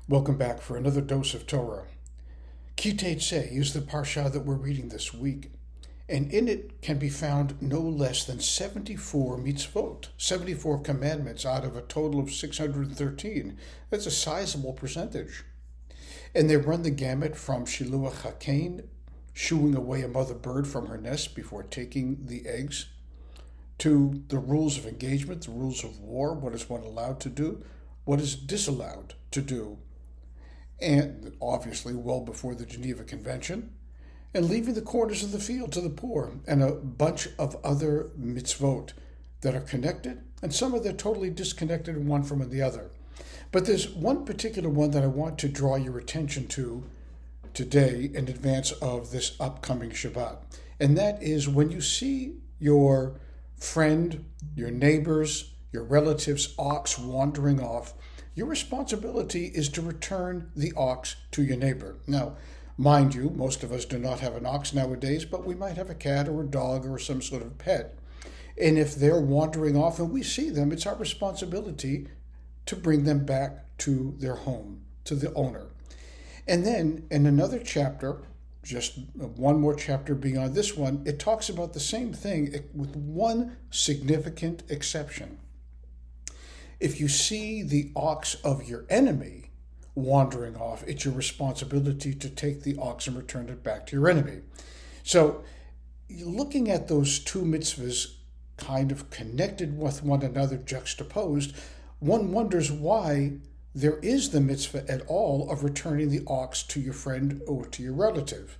Welcome back for another dose of Torah. Tetsei is the parsha that we're reading this week, and in it can be found no less than 74 mitzvot, 74 commandments out of a total of 613. That's a sizable percentage. And they run the gamut from shiluach hakein, shooing away a mother bird from her nest before taking the eggs, to the rules of engagement, the rules of war, what is one allowed to do, what is disallowed to do, and obviously well before the Geneva Convention, and leaving the corners of the field to the poor, and a bunch of other mitzvot that are connected, and some of them totally disconnected one from the other. But there's one particular one that I want to draw your attention to today in advance of this upcoming Shabbat, and that is when you see your friend, your neighbors, your relatives' ox wandering off, your responsibility is to return the ox to your neighbor. Now, mind you, most of us do not have an ox nowadays, but we might have a cat or a dog or some sort of pet. And if they're wandering off and we see them, it's our responsibility to bring them back to their home, to the owner. And then in another chapter, just one more chapter beyond this one, it talks about the same thing with one significant exception. If you see the ox of your enemy wandering off, it's your responsibility to take the ox and return it back to your enemy. So looking at those two mitzvahs kind of connected with one another, juxtaposed, one wonders why there is the mitzvah at all of returning the ox to your friend or to your relative.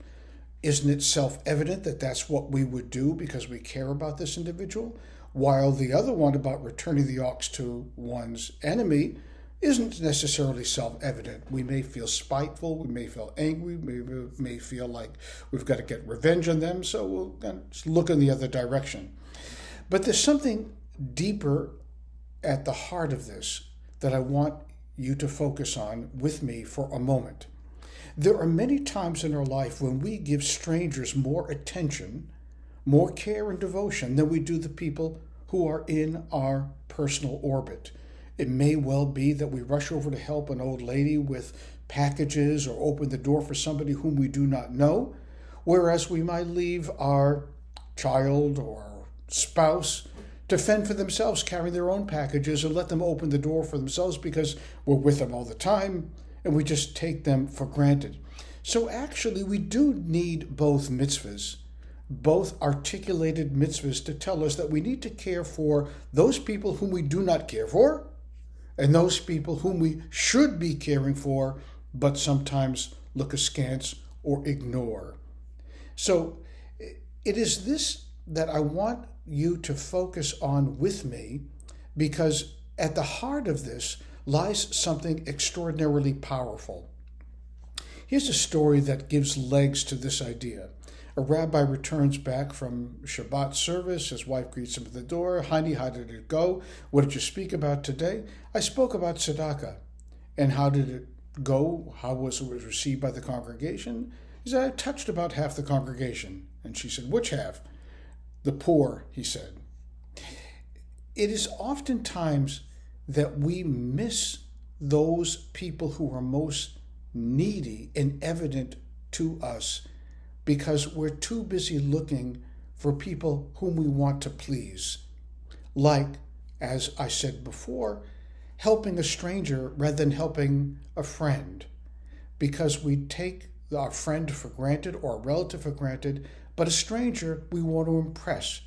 Isn't it self-evident that that's what we would do because we care about this individual? While the other one about returning the ox to one's enemy isn't necessarily self-evident. We may feel spiteful, we may feel angry, we may feel like we've got to get revenge on them, so we'll look in the other direction. But there's something deeper at the heart of this that I want you to focus on with me for a moment. There are many times in our life when we give strangers more attention, more care and devotion than we do the people who are in our personal orbit. It may well be that we rush over to help an old lady with packages or open the door for somebody whom we do not know, whereas we might leave our child or spouse to fend for themselves, carrying their own packages, and let them open the door for themselves because we're with them all the time and we just take them for granted. So actually, we do need both mitzvahs, both articulated mitzvahs to tell us that we need to care for those people whom we do not care for and those people whom we should be caring for but sometimes look askance or ignore. So it is this that I want you to focus on with me, because at the heart of this lies something extraordinarily powerful. Here's a story that gives legs to this idea. A rabbi returns back from Shabbat service. His wife greets him at the door. Honey, how did it go? What did you speak about today? I spoke about tzedakah. And how did it go? How was it received by the congregation? He said, I touched about half the congregation. And she said, which half? The poor, he said. It is oftentimes that we miss those people who are most needy and evident to us because we're too busy looking for people whom we want to please. Like, as I said before, helping a stranger rather than helping a friend, because we take our friend for granted or a relative for granted, but a stranger we want to impress.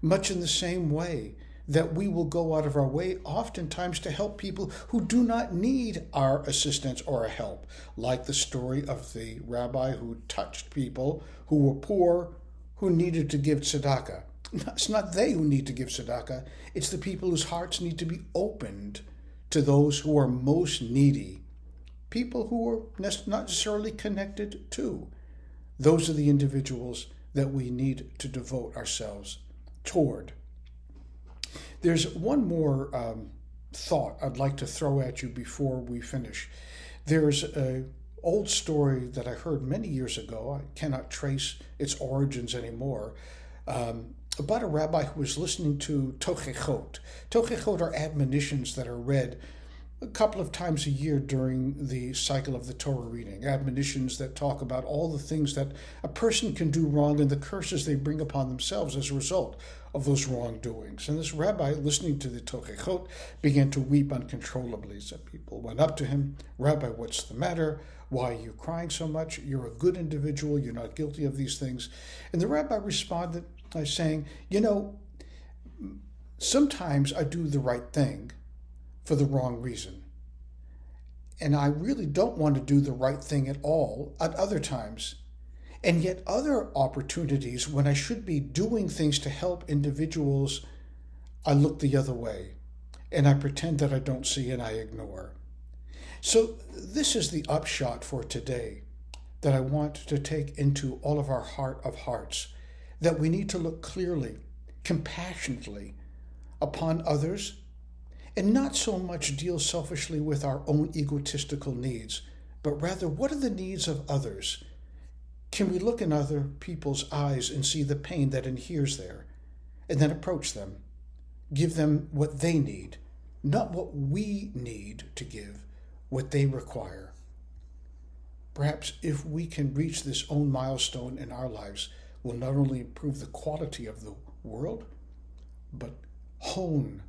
Much in the same way that we will go out of our way oftentimes to help people who do not need our assistance or our help, like the story of the rabbi who touched people who were poor, who needed to give tzedakah. It's not they who need to give tzedakah, it's the people whose hearts need to be opened to those who are most needy, people who are not necessarily connected to. Those are the individuals that we need to devote ourselves toward. There's one more thought I'd like to throw at you before we finish. There's an old story that I heard many years ago. I cannot trace its origins anymore, about a rabbi who was listening to tochechot. Tochechot are admonitions that are read a couple of times a year during the cycle of the Torah reading, admonitions that talk about all the things that a person can do wrong and the curses they bring upon themselves as a result of those wrongdoings. And this rabbi, listening to the Tochechot, began to weep uncontrollably. So people went up to him, "Rabbi, what's the matter? Why are you crying so much? You're a good individual. You're not guilty of these things." And the rabbi responded by saying, sometimes I do the right thing for the wrong reason. And I really don't want to do the right thing at all at other times. And yet other opportunities when I should be doing things to help individuals, I look the other way and I pretend that I don't see and I ignore. So this is the upshot for today that I want to take into all of our heart of hearts, that we need to look clearly, compassionately upon others, and not so much deal selfishly with our own egotistical needs, but rather, what are the needs of others? Can we look in other people's eyes and see the pain that inheres there, and then approach them, give them what they need, not what we need to give, what they require? Perhaps if we can reach this own milestone in our lives, we'll not only improve the quality of the world, but hone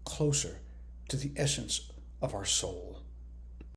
closer to the essence of our soul.